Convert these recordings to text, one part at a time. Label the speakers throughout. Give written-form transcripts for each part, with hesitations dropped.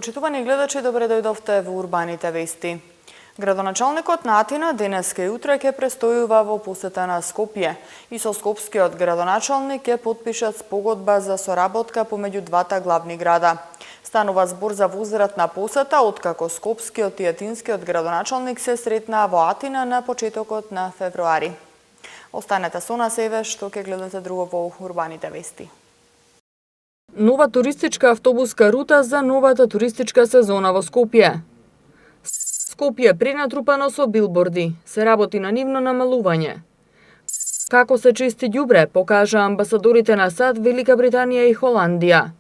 Speaker 1: Почитувани гледачи, добре дојдовте во урбаните вести. Градоначалникот на Атина денеска и утре ќе престојува во посета на Скопје и со скопскиот градоначалник ќе потпишат спогодба за соработка помеѓу двата главни града. Станува збор за возвратна посета откако скопскиот и атинскиот градоначалник се сретнаа во Атина на почетокот на февруари. Останете со нас еве што ќе гледате друго во урбаните вести.
Speaker 2: Нова туристичка автобуска рута за новата туристичка сезона во Скопје. Скопје пренатрупано со билборди, се работи на нивно намалување. Како се чисти ѓубре, покажа амбасадорите на САД, Велика Британија и Холандија.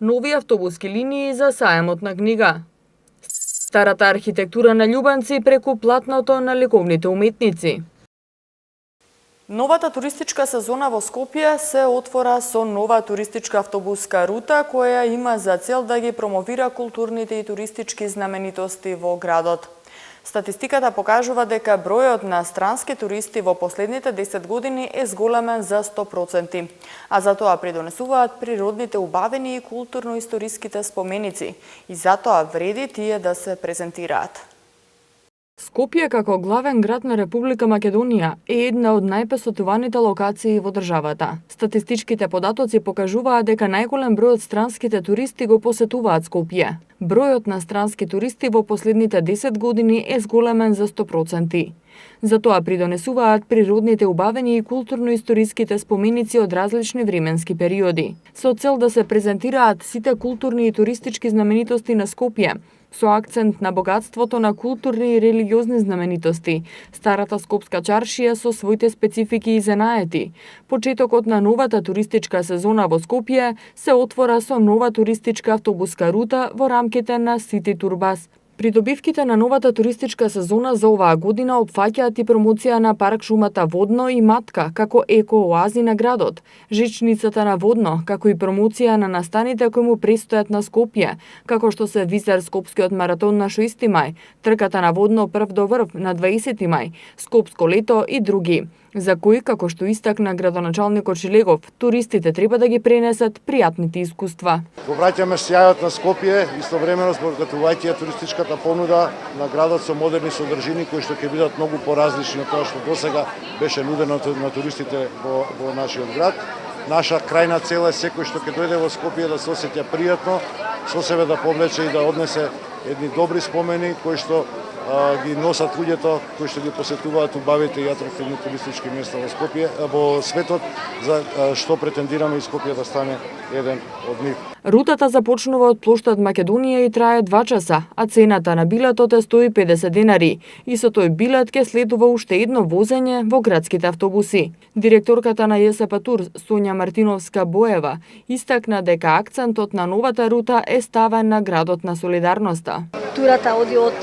Speaker 2: Нови автобуски линии за саемот на книга. Старата архитектура на љубанци преку платното на ликовните уметници.
Speaker 1: Новата туристичка сезона во Скопје се отвора со нова туристичка автобуска рута која има за цел да ги промовира културните и туристички знаменитости во градот. Статистиката покажува дека бројот на странски туристи во последните 10 години е зголемен за 100%, а за тоа придонесуваат природните убавини и културно-историските споменици, и затоа вреди тие да се презентираат.
Speaker 2: Скопје како главен град на Република Македонија е една од најпосетуваните локации во државата. Статистичките податоци покажуваат дека најголем број од странските туристи го посетуваат Скопје. Бројот на странски туристи во последните 10 години е зголемен за 100%. За тоа придонесуваат природните убавени и културно-историските споменици од различни временски периоди. Со цел да се презентираат сите културни и туристички знаменитости на Скопје, со акцент на богатството на културни и религиозни знаменитости, старата скопска чаршија со своите специфики и занаети. Почетокот на новата туристичка сезона во Скопје се отвора со нова туристичка автобуска рута во рамките на City Tour Bus. Придобивките на новата туристичка сезона за оваа година опфаќаат и промоција на парк шумата Водно и Матка како еко-оази на градот, жичницата на Водно, како и промоција на настаните кои му престојат на Скопје, како што се Визар Скопскиот маратон на 6 мај, трката на Водно прв до врв на 20 мај, Скопско лето и други, за кои, како што истакна градоначалникот Шилегов, туристите треба да ги пренесат пријатните искуства.
Speaker 3: Го враќаме сјајот на Скопје, истовремено збогатувајќи туристичката понуда на градот со модерни содржини кои што ќе бидат многу поразлични од тоа што досега беше нудено на туристите во нашиот град. Наша крајна цел е секој што ќе дојде во Скопје да се осеќа пријатно, со себе да повлече и да однесе едни добри спомени кои што ги носат луѓето кои што ги посетуваат убавите и атрактивни туристички места во Скопје, во светот, за што претендираме и Скопје да стане еден од нив.
Speaker 2: Рутата започнува од плоштад Македонија и трае 2 часа, а цената на билетот е 150 денари. И со тој билет ќе следува уште едно возење во градските автобуси. Директорката на ЈСП Тур, Сонја Мартиновска-Боева, истакна дека акцентот на новата рута е ставен на градот на солидарноста.
Speaker 4: Турата оди од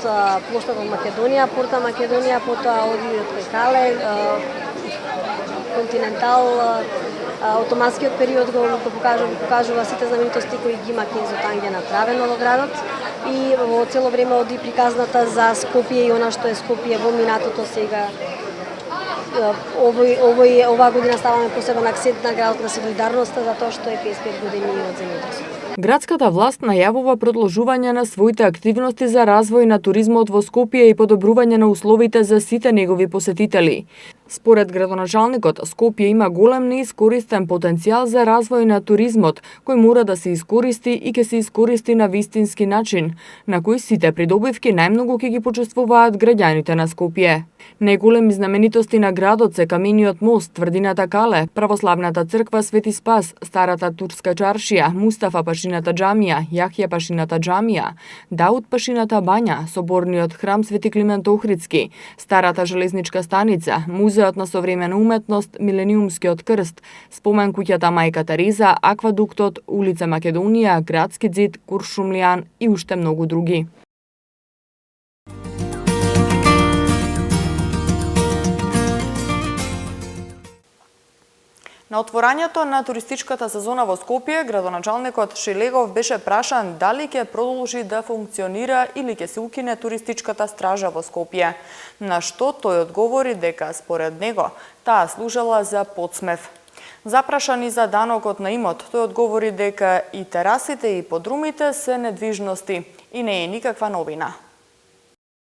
Speaker 4: плоштадот Македонија, Порта Македонија, потоа оди од Пекале, Континентал, Отоманскиот период го покажува сите знаменитости кои ги има Кинзо Танге направено во градот и во цело време оди приказната за Скопје и она што е Скопје во минатото сега. Оваа година ставаме посебен акцент на градот на солидарноста затоа што е 55 години од земјотресот.
Speaker 2: Градската власт најавува продолжување на своите активности за развој на туризмот во Скопје и подобрување на условите за сите негови посетители. Според градоначалникот, Скопје има голем неискористен потенцијал за развој на туризмот, кој мора да се искористи и ќе се искористи на вистински начин, на кој сите придобивки најмногу ќе ги почувствуваат граѓаните на Скопје. Најголеми знаменитости на градот се Камениот мост, тврдината Кале, православната црква Свети Спас, старата турска чаршија, Мустафа Пашината џамија, Јахја Пашината џамија, Дауд Пашината бања, соборниот храм Свети Климент Охридски, старата железничка станица, Музеот на современа уметност, Милениумскиот крст, спомен куќата Мајка Тереза, Аквадуктот, улица Македонија, Градски ѕид, Куршумлијан и уште многу други.
Speaker 1: На отворањето на туристичката сезона во Скопје, градоначалникот Шилегов беше прашан дали ќе продолжи да функционира или ќе се укине туристичката стража во Скопје, на што тој одговори дека според него таа служела за подсмев. Запрашани за данокот на имот, тој одговори дека и терасите и подрумите се недвижности и не е никаква новина.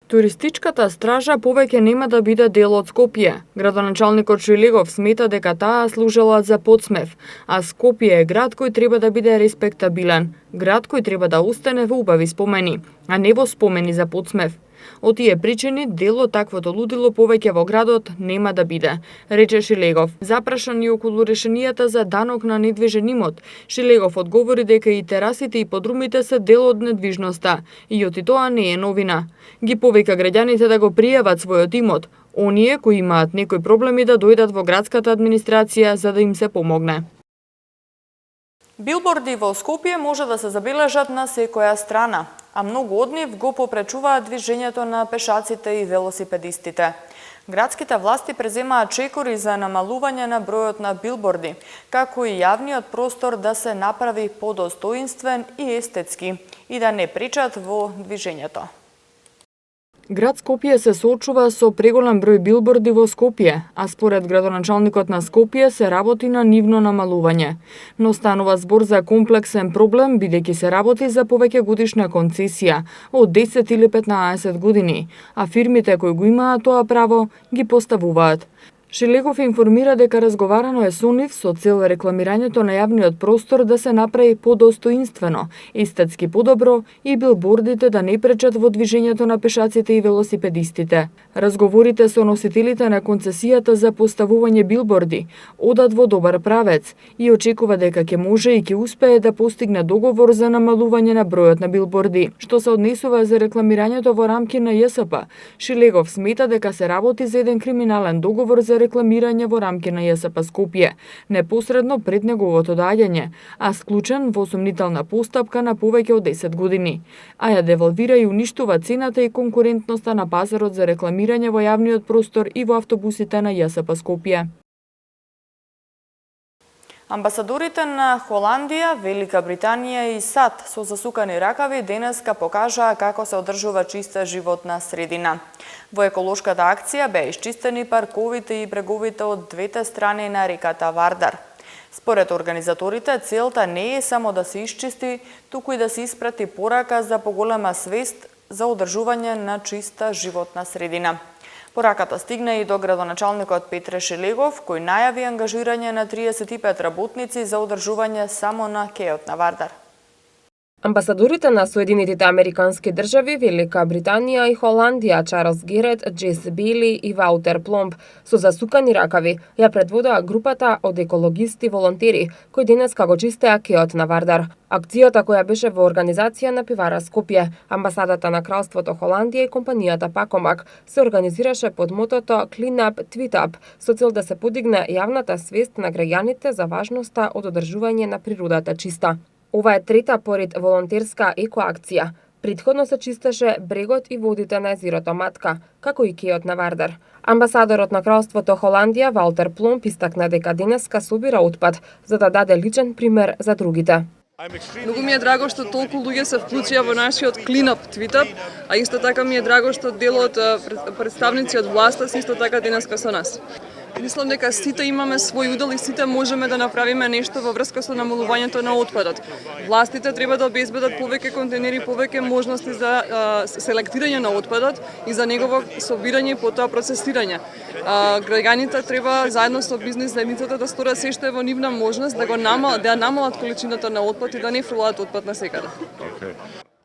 Speaker 2: Туристичката стража повеќе нема да биде дел од Скопје. Градоначалникот Шилегов смета дека таа служела за подсмев, а Скопје е град кој треба да биде респектабилен, град кој треба да остане во убави спомени, а не во спомени за подсмев. Од тие причини дел од таквото лудило повеќе во градот нема да биде, рече Шилегов. Запрашан и околу решенијата за данок на недвижен имот, Шилегов одговори дека и терасите и подрумите се дел од недвижноста и оти тоа не е новина. Ги повика граѓаните да го пријават својот имот, оние кои имаат некои проблеми да дојдат во градската администрација за да им се помогне.
Speaker 1: Билборди во Скопје може да се забележат на секоја страна, а многу од нив го попречуваат движењето на пешаците и велосипедистите. Градските власти преземаат чекори за намалување на бројот на билборди, како и јавниот простор да се направи подостоинствен и естетски и да не пречат во движењето.
Speaker 2: Град Скопје се соочува со преголем број билборди во Скопје, а според градоначалникот на Скопје се работи на нивно намалување. Но станува збор за комплексен проблем бидејќи се работи за повеќе годишна концесија од 10 или 15 години, а фирмите кои го имаат тоа право ги поставуваат. Шилегов информира дека разговарано е со нив со цел рекламирањето на јавниот простор да се направи подостоинствено, естетски подобро и билбордите да не пречат во движењето на пешаците и велосипедистите. Разговорите со носителите на концесијата за поставување билборди одат во добар правец и очекува дека ќе може и ќе успее да постигне договор за намалување на бројот на билборди. Што се однесува за рекламирањето во рамки на ЈСП, Шилегов смета дека се работи за еден криминален договор за рекламирање во рамки на ЈСП Скопје, непосредно пред неговото доаѓање, а склучен во сомнителна постапка на повеќе од 10 години, а ја девалвира и уништува цената и конкурентноста на пазарот за рекламирање во јавниот простор и во автобусите на ЈСП Скопје.
Speaker 1: Амбасадорите на Холандија, Велика Британија и САД со засукани ракави денеска покажаа како се одржува чиста животна средина. Во еколошката акција беа исчистени парковите и бреговите од двете страни на реката Вардар. Според организаторите, целта не е само да се исчисти, туку и да се испрати порака за поголема свест за одржување на чиста животна средина. Пораката стигна и до градоначалникот Петре Шилегов, кој најави ангажирање на 35 работници за одржување само на кејот на Вардар.
Speaker 5: Амбасадорите на Соединетите Американски држави, Велика Британија и Холандија, Чарлс Герет, Джес Бейли и Ваутер Пломб, со засукани ракави, ја предводаа групата од екологисти волонтери, кои денеска го чистеа кејот на Вардар. Акцијата која беше во организација на Пивара Скопје, амбасадата на Кралството Холандија и компанијата Пакомак, се организираше под мотото Clean Up, Tweet Up, со цел да се подигне јавната свест на граѓаните за важноста од одржување на природата чиста. Ова е трета поред волонтерска екоакција. Претходно се чистеше брегот и водите на езерото Матка, како и кејот на Вардар. Амбасадорот на Кралството Холандија, Ваутер Пломб, истакна дека денеска собира отпад, за да даде личен пример за другите.
Speaker 6: Многу ми е драго што толку луѓе се вклучија во нашиот Clean Up, Tweet Up, а исто така ми е драго што дел од представници од власта се исто така денеска со нас. Мислам дека сите имаме свој удел и сите можеме да направиме нешто во врска со намалувањето на отпадот. Властите треба да обезбедат повеќе контейнери, повеќе можности за селектирање на отпадот и за негово собирање и потоа процесирање. Граѓаните треба заедно со бизнис заедницата да сторат се што е во нивна можност да ја намалат количината на отпад и да не фрлаат отпад насекаде.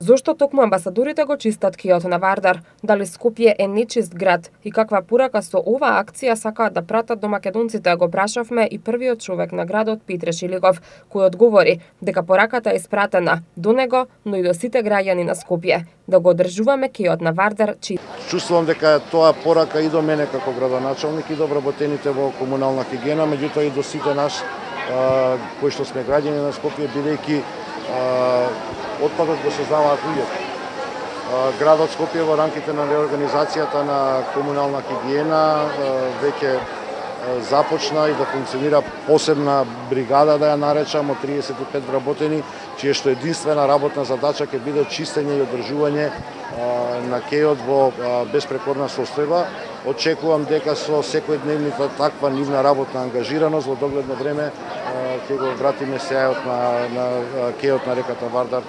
Speaker 5: Зошто токму амбасадорите го чистат кејот на Вардар? Дали Скопје е нечист град и каква порака со оваа акција сакаат да пратат до македонците, го прашавме и првиот човек на градот Петре Шилегов, кој одговори дека пораката е испратена до него, но и до сите граѓани на Скопје, да го одржуваме кејот на Вардар чист.
Speaker 3: Чувствувам дека тоа порака и до мене како градоначалник и до вработените во комунална хигиена, меѓутоа и до сите нас кои што сме граѓани на Скопје, бидејќи отпадот го создаваат луѓето. Градот Скопје во рамките на реорганизацијата на комунална хигиена веќе започна и да функционира посебна бригада, да ја наречам, од 35 вработени, чија што единствена работна задача ќе биде чистење и одржување на кејот во безпрекорна состојба. Очекувам дека со секојдневната таква нивна работна ангажираност во догледно време ќе го вратиме сејот на кејот на реката Вардар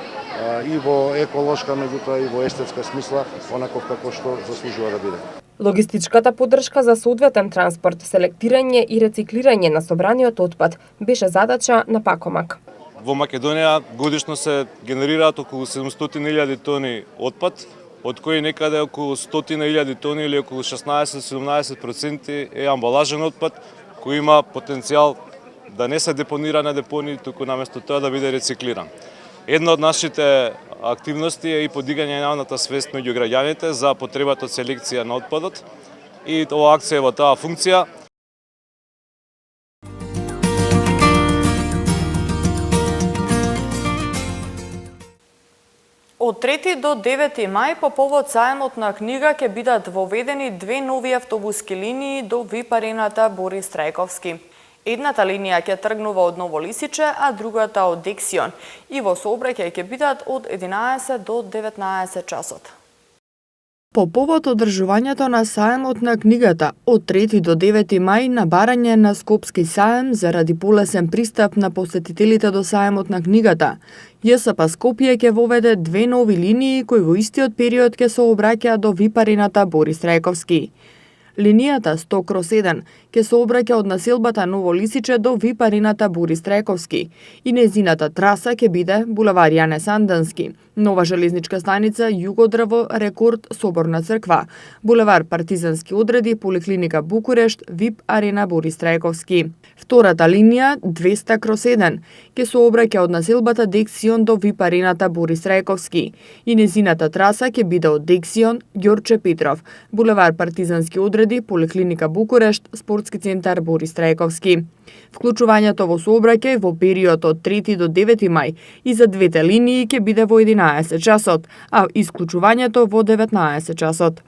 Speaker 3: и во еколошка, меѓутоа и во естетска смисла, онаков како што заслужува да биде.
Speaker 5: Логистичката поддршка за соодветен транспорт, селектирање и рециклирање на собраниот отпад беше задача на Пакомак.
Speaker 7: Во Македонија годишно се генерираат околу 700.000 тони отпад, од кои некаде околу 100.000 тони или околу 16-17% е амбалажен отпад, кој има потенцијал да не се депонира на депонии, туку наместо тоа да биде рециклиран. Една од нашите активности е и подигање на јавната свест меѓу граѓаните за потребата од селекција на отпадот и оваа акција во таа функција.
Speaker 1: Од 3 до 9 мај по повод саемот на книга ќе бидат воведени две нови автобуски линии до ВИП-арената Борис Трајковски. Едната линија ќе тргнува од Ново Лисиче, а другата од Дексион и во сообраќај ќе бидат од 11 до 19 часот.
Speaker 2: По повод одржувањето на саемот на книгата од 3 до 9 мај на барање на Скопски саем заради полесен пристап на посетителите до саемот на книгата, ЈСП Скопје ќе воведе две нови линии кои во истиот период ќе се обраќаат до ВИП-арената Борис Трајковски. Линијата 100/1 ќе се обраќа од населбата Ново Лисиче до ВИП-арената Борис Трајковски и незината траса ќе биде булевар Јане Сандански, Нова железничка станица Југодрво, Рекорд, Соборна црква, булевар Партизански одреди, Поликлиника Букурешт, ВИП-арена Борис Трајковски. Втората линија 200/1 ќе се обраќа од населбата Дексион до ВИП-арената Борис Трајковски и незината траса ќе биде од Дексион, Ѓорче Петров, булевар Партизански одреди, Поликлиника Букурешт, Спортски центар Борис Трајковски. Вклучувањето во сообраќај во период од 3 до 9 мај и за двете линии ќе биде во 11 часот, а исклучувањето во 19 часот.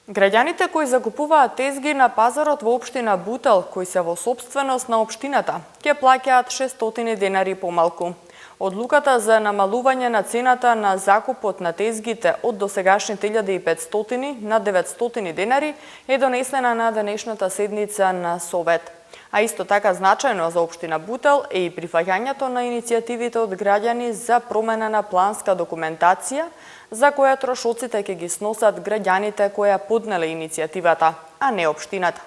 Speaker 1: Граѓаните кои закупуваат тезги на пазарот во општина Бутел, кои се во сопственост на општината, ќе плаќаат 600 денари помалку. Одлуката за намалување на цената на закупот на тезгите од досегашните 1500 на 900 денари е донесена на денешната седница на Совет. А исто така значајно за општина Бутел е и прифаќањето на иницијативите од граѓани за промена на планска документација, за која трошоците ќе ги сносат граѓаните кои поднеле иницијативата, а не општината.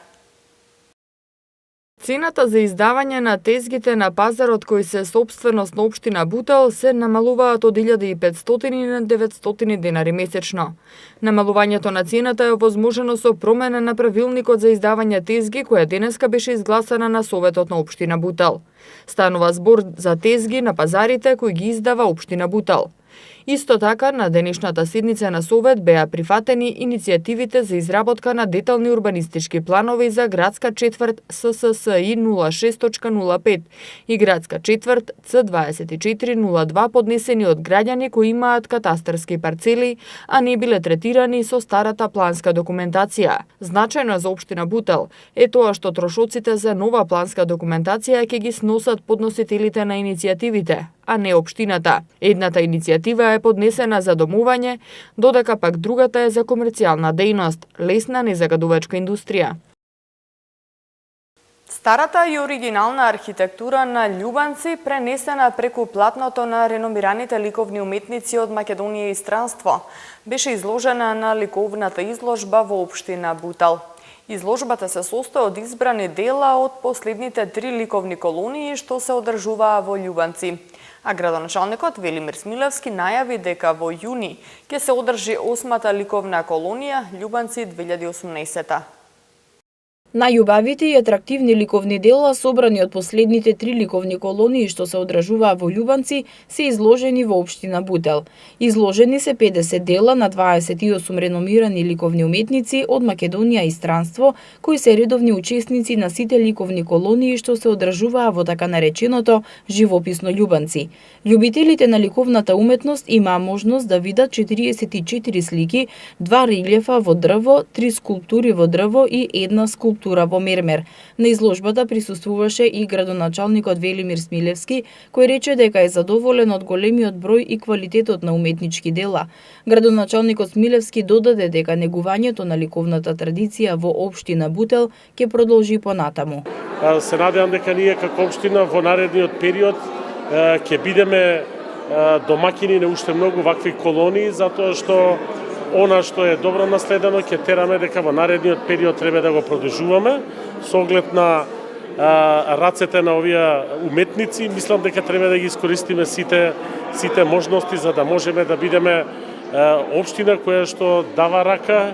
Speaker 2: Цената за издавање на тезгите на пазарот кои се сопственост на општина Бутел се намалуваат од 1500 на 900 денари месечно. Намалувањето на цената е овозможено со промена на правилникот за издавање тезги која денеска беше изгласана на Советот на општина Бутел. Станува збор за тезги на пазарите кои ги издава општина Бутел. Исто така, на денешната седница на Совет беа прифатени иницијативите за изработка на детални урбанистички планови за градска четврт СССИ 06.05 и градска четврт Ц2402 поднесени од граѓани кои имаат катастарски парцели, а не биле третирани со старата планска документација. Значајно за општина Бутел е тоа што трошоците за нова планска документација ќе ги сносат подносителите на иницијативите, а не општината. Едната иницијатива е поднесена за домување, додека пак другата е за комерцијална дејност, лесна незагадувачка индустрија.
Speaker 1: Старата и оригинална архитектура на Љубанци, пренесена преку платното на реномираните ликовни уметници од Македонија и странство, беше изложена на ликовната изложба во општина Бутел. Изложбата се состои од избрани дела од последните 3 ликовни колонии што се одржуваа во Љубанци. А градоначалникот Велимир Смилевски најави дека во јуни ќе се одржи 8-та ликовна колонија Љубанци 2018.
Speaker 2: Најубавите и атрактивни ликовни дела собрани од последните 3 ликовни колонии што се одржуваа во Љубанци се изложени во општина Бутел. Изложени се 50 дела на 28 реномирани ликовни уметници од Македонија и странство, кои се редовни учесници на сите ликовни колонии што се одржуваа во така нареченото живописно Љубанци. Љубителите на ликовната уметност имаа можност да видат 44 слики, 2 релјефа во дрво, 3 скулптури во дрво и една скулптура во мермер. На изложбата присуствуваше и градоначалникот Велимир Смилевски, кој рече дека е задоволен од големиот број и квалитетот на уметнички дела. Градоначалникот Смилевски додаде дека негувањето на ликовната традиција во општина Бутел ќе продолжи понатаму.
Speaker 8: Се надевам дека ние како општина во наредниот период ќе бидеме домакини на уште многу вакви колонии, затоа што она што е добро наследено ќе тераме дека во наредниот период треба да го продолжуваме со оглед на рацете на овие уметници. Мислам дека треба да ги искористиме сите можности за да можеме да бидеме општина која што дава рака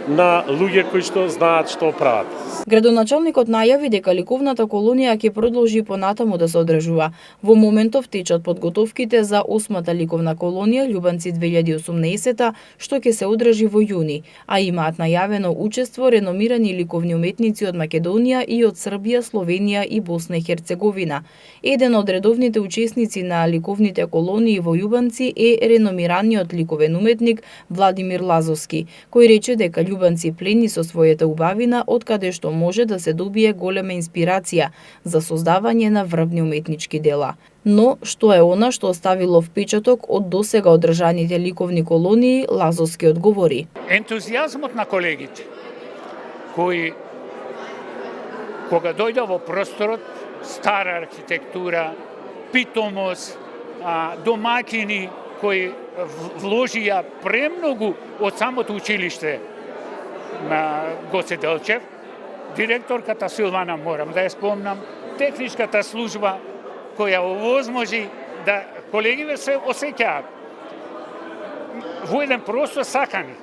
Speaker 8: на луѓе кои што знаат што прават.
Speaker 2: Градоначалникот најави дека ликовната колонија ќе продолжи понатаму да се одржува. Во моментов течат подготовките за 8-та ликовна колонија Љубанци 2018, што ќе се одржи во јуни, а имаат најавено учество реномирани ликовни уметници од Македонија и од Србија, Словенија и Босна и Херцеговина. Еден од редовните учесници на ликовните колонии во Љубанци е реномираниот ликовен уметник Владимир Лазовски, кој рече дека Љубанци плени со својата убавина, од каде што може да се добие голема инспирација за создавање на врвни уметнички дела. Но, што е она што оставило впечаток од досега одржаните ликовни колонии, Лазовски одговори.
Speaker 9: Ентузијазмот на колегите, кои кога дојде во просторот, стара архитектура, питомост, домакини кои вложија премногу од самото училиште на Гоце Делчев, директорката Силвана, морам да ја спомнам, техничката служба која овозможи да колегиве се осеќаат во еден простор сакани,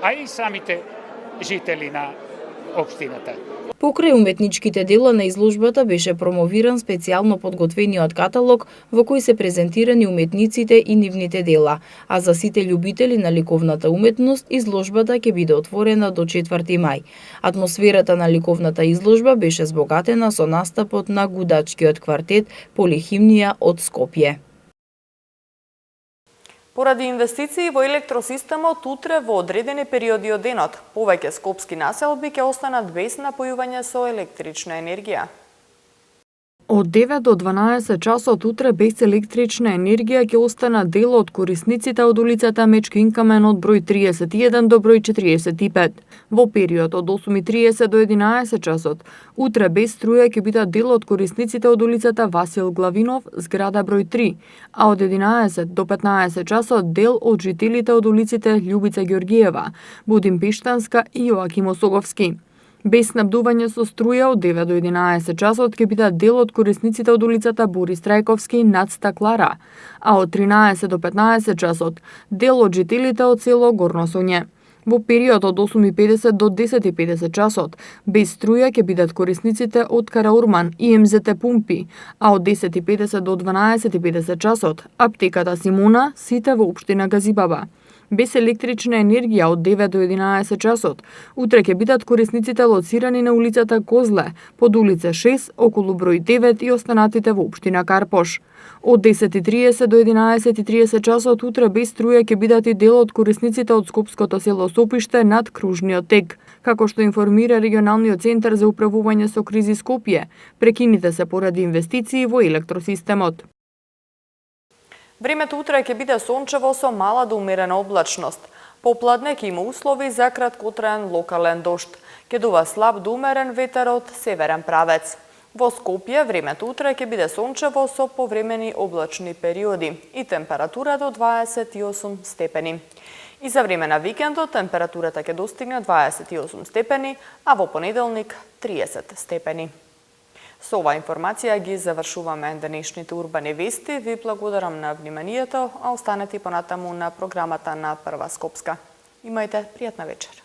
Speaker 9: а и самите жители на општината.
Speaker 2: Покрај уметничките дела на изложбата беше промовиран специјално подготвениот каталог во кој се презентирани уметниците и нивните дела, а за сите љубители на ликовната уметност изложбата ќе биде отворена до 4 мај. Атмосферата на ликовната изложба беше збогатена со настапот на гудачкиот квартет Полихимнија од Скопје.
Speaker 1: Поради инвестиции во електросистемот, утре во одредени периоди од денот, повеќе скопски населби ќе останат без напојување со електрична енергија.
Speaker 2: Од 9 до 12 часот утре без електрична енергија ќе остана дел од корисниците од улицата Мечки Инкамен од број 31 до број 45. Во период од 8:30 до 11 часот, утре без струја ќе бидат дел од корисниците од улицата Васил Главинов, зграда број 3, а од 11 до 15 часот дел од жителите од улиците Љубица Ѓоргиева, Будимпештанска и Јоаким Осоговски. Без снабдување со струја од 9 до 11 часот ќе бидат дел од корисниците од улицата Борис Трајковски над Стаклара, а од 13 до 15 часот дел од жителите од село Горно Соње. Во период од 8:50 до 10:50 часот без струја ќе бидат корисниците од Караурман и МЗТ Пумпи, а од 10:50 до 12:50 часот аптеката Симона, сите во општина Газибаба. Без електрична енергија од 9 до 11 часот, утре ќе бидат корисниците лоцирани на улицата Козле, под улица 6, околу број 9 и останатите во општина Карпош. Од 10:30 до 11:30 часот утре без струја ќе бидат и дел од корисниците од скопското село Сопиште над Кружниот тек. Како што информира регионалниот центар за управување со кризи Скопје, прекините се поради инвестиции во електросистемот.
Speaker 1: Времето утре ќе биде сончево со мала до умерена облачност. Попладне ќе има услови за краткотраен локален дожд. Ќе дува слаб до умерен ветер од северен правец. Во Скопје времето утре ќе биде сончево со повремени облачни периоди и температура до 28 степени. И за време на викендот температурата ќе достигне 28 степени, а во понеделник 30 степени. Со оваа информација ги завршуваме денешните урбани вести. Ви благодарам на вниманието, а останете понатаму на програмата на Прва Скопска. Имајте пријатна вечер.